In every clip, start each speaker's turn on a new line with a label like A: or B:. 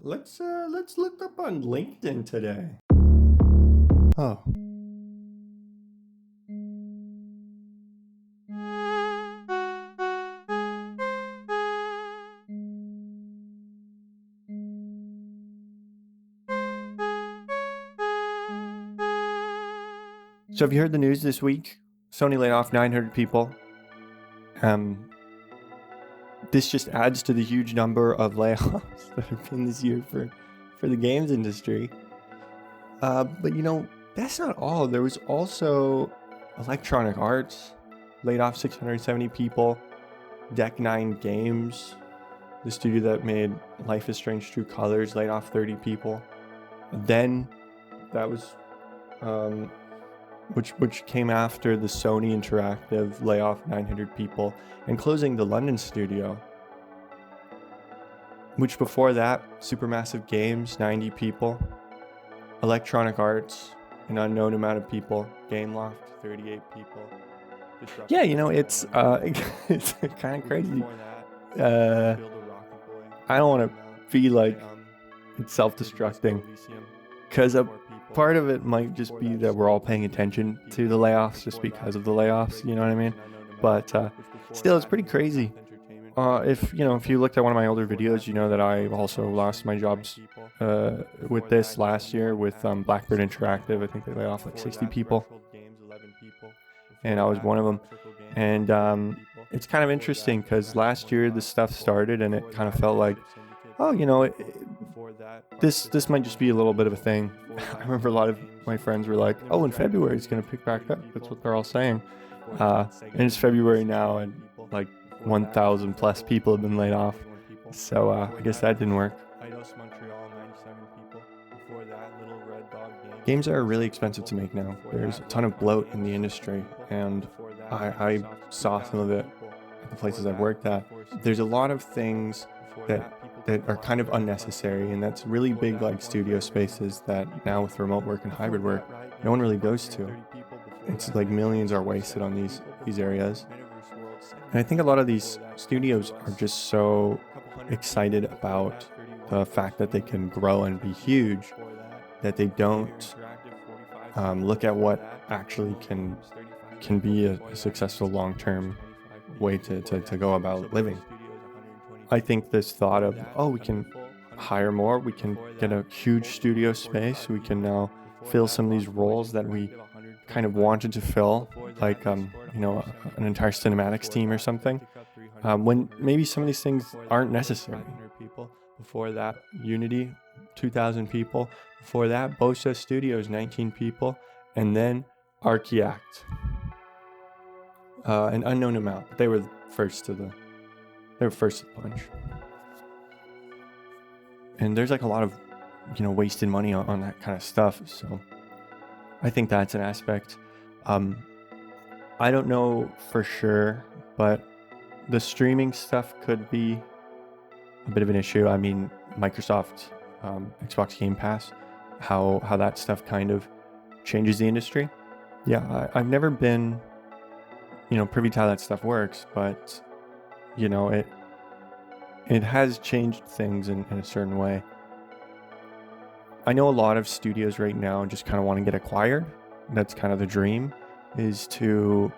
A: Let's look up on LinkedIn today. Oh. So have you heard the news this week? Sony laid off 900 people. This just adds to the huge number of layoffs that have been this year for the games industry. But that's not all. There was also Electronic Arts laid off 670 people. Deck 9 Games, the studio that made Life is Strange True Colors, laid off 30 people. Then that was which came after the Sony Interactive layoff 900 people and closing the London studio. Which before that, Supermassive Games, 90 people. Electronic Arts, an unknown amount of people. Gameloft, 38 people. Yeah, it's it's kind of crazy. I don't want to feel like it's self-destructing, because a part of it might just be that we're all paying attention to the layoffs just because of the layoffs, you know what I mean? But still, it's pretty crazy. If you looked at one of my older videos, you know that I also lost my jobs with this last year with Blackbird Interactive. I think they laid off like 60 people, and I was one of them. And it's kind of interesting because last year this stuff started, and it kind of felt like, this might just be a little bit of a thing. I remember a lot of my friends were like, in February it's going to pick back up. That's what they're all saying. And it's February now, and like 1,000 plus people have been laid off. So I guess that didn't work. Games are really expensive to make now. There's a ton of bloat in the industry, and I saw some of it at the places I've worked at. There's a lot of things that are kind of unnecessary, and that's really big, like studio spaces that now with remote work and hybrid work, no one really goes to. It's like millions are wasted on these areas. And I think a lot of these studios are just so excited about the fact that they can grow and be huge that they don't look at what actually can be a successful long-term way to go about living. I think this thought of, we can hire more, we can get a huge studio space, we can now fill some of these roles that we kind of wanted to fill, like an entire cinematics team or something, when maybe some of these things aren't necessary. Before that, Unity, 2,000 people. Before that, Bosa Studios, 19 people. And then Archaeact, an unknown amount, but they were first to the punch. And there's like a lot of wasted money on that kind of stuff. So I think that's an aspect. I don't know for sure, but the streaming stuff could be a bit of an issue. I mean, Microsoft, Xbox Game Pass, how that stuff kind of changes the industry. Yeah, I've never been, privy to how that stuff works, but it has changed things in a certain way. I know a lot of studios right now just kind of want to get acquired. That's kind of the dream, is to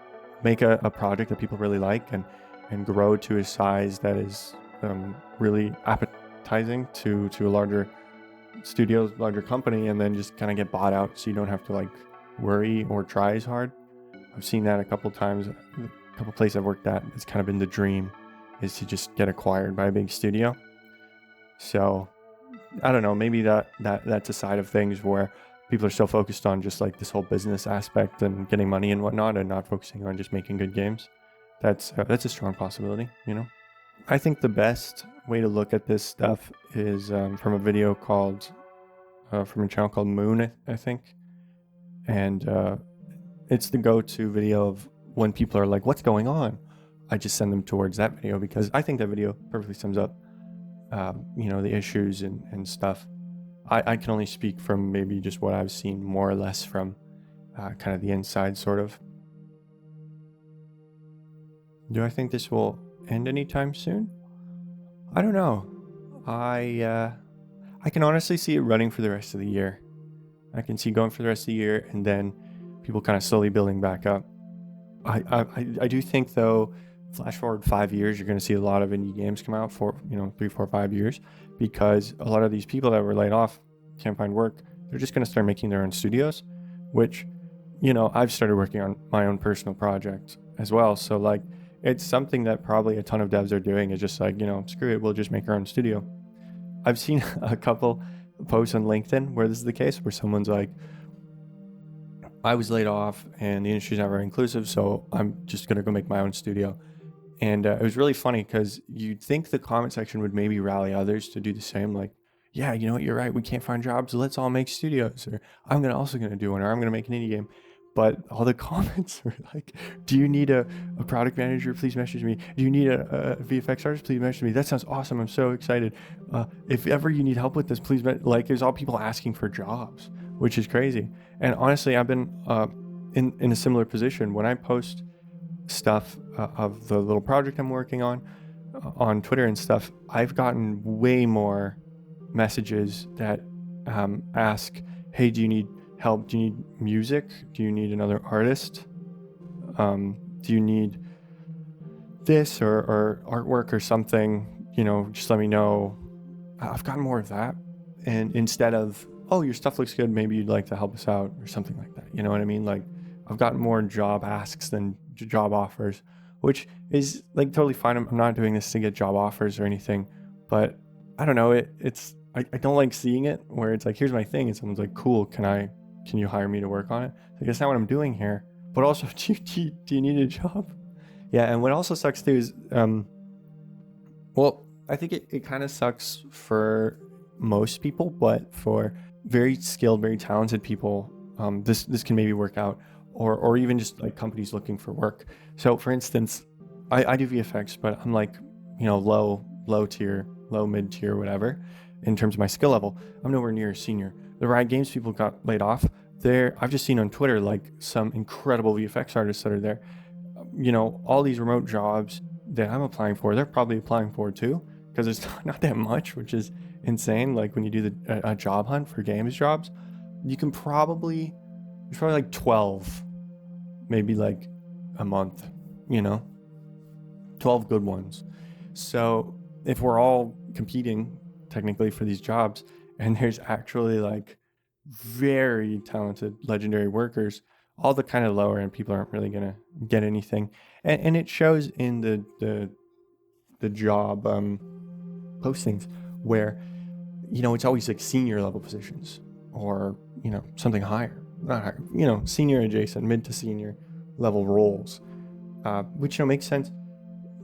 A: make a project that people really like and grow to a size that is really appetizing to a larger studio, larger company, and then just kind of get bought out so you don't have to like worry or try as hard. I've seen that a couple times. A couple places I've worked at, it's kind of been the dream, is to just get acquired by a big studio. So I don't know, maybe that's a side of things where people are so focused on just like this whole business aspect and getting money and whatnot, and not focusing on just making good games. That's a strong possibility, I think the best way to look at this stuff is from a video called from a channel called Moon, I think, and it's the go-to video of when people are like, what's going on? I just send them towards that video because I think that video perfectly sums up the issues and stuff. I can only speak from maybe just what I've seen more or less from kind of the inside, sort of. Do I think this will end anytime soon? I don't know. I I can honestly see it running for the rest of the year. I can see going for the rest of the year, and then people kind of slowly building back up. I do think, though, flash forward 5 years, you're going to see a lot of indie games come out for 3, 4, 5 years, because a lot of these people that were laid off can't find work. They're just going to start making their own studios, which I've started working on my own personal project as well. So like, it's something that probably a ton of devs are doing, is just like, screw it, we'll just make our own studio. I've seen a couple posts on LinkedIn where this is the case, where someone's like, I was laid off and the industry's not very inclusive, so I'm just going to go make my own studio. And it was really funny, because you'd think the comment section would maybe rally others to do the same. Like, yeah, you know what, you're right, we can't find jobs, let's all make studios. Or I'm also going to do one, or I'm going to make an indie game. But all the comments were like, do you need a product manager? Please message me. Do you need a VFX artist? Please message me. That sounds awesome. I'm so excited. If ever you need help with this, please. Like, there's all people asking for jobs, which is crazy. And honestly, I've been in a similar position. When I post stuff of the little project I'm working on Twitter and stuff, I've gotten way more messages that ask, hey, do you need help? Do you need music? Do you need another artist? Do you need this or artwork or something? Just let me know. I've gotten more of that. And instead of, oh, your stuff looks good, maybe you'd like to help us out, or something like that. You know what I mean? Like, I've gotten more job asks than job offers, which is like totally fine. I'm not doing this to get job offers or anything, but I don't know. I don't like seeing it where it's like, here's my thing, and someone's like, cool, can you hire me to work on it? Like, that's not what I'm doing here. But also, do you need a job? Yeah, and what also sucks too is, well, I think it kind of sucks for most people, but for very skilled, very talented people, this can maybe work out, or even just like companies looking for work. So for instance, I do VFX, but I'm like, low tier, low mid tier, whatever, in terms of my skill level. I'm nowhere near a senior. The Riot Games people got laid off. I've just seen on Twitter like some incredible VFX artists that are there. All these remote jobs that I'm applying for, they're probably applying for too, because it's not that much, which is insane. Like, when you do a job hunt for games jobs, there's probably like 12, maybe like a month, 12 good ones. So if we're all competing technically for these jobs, and there's actually like very talented legendary workers, all the kind of lower end people aren't really gonna get anything, and it shows in the job postings, where it's always like senior level positions, or something higher, not higher, senior adjacent, mid to senior level roles, which makes sense.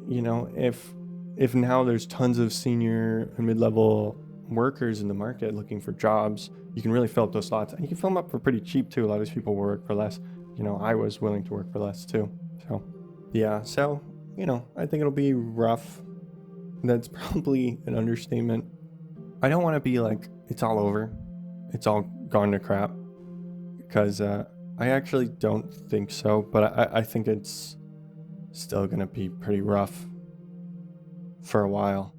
A: If now there's tons of senior and mid-level workers in the market looking for jobs, you can really fill up those slots, and you can fill them up for pretty cheap too. A lot of these people work for less. I was willing to work for less too. So yeah, I think it'll be rough. That's probably an understatement. I don't want to be like, it's all over, it's all gone to crap, because I actually don't think so, but I think it's still gonna be pretty rough for a while.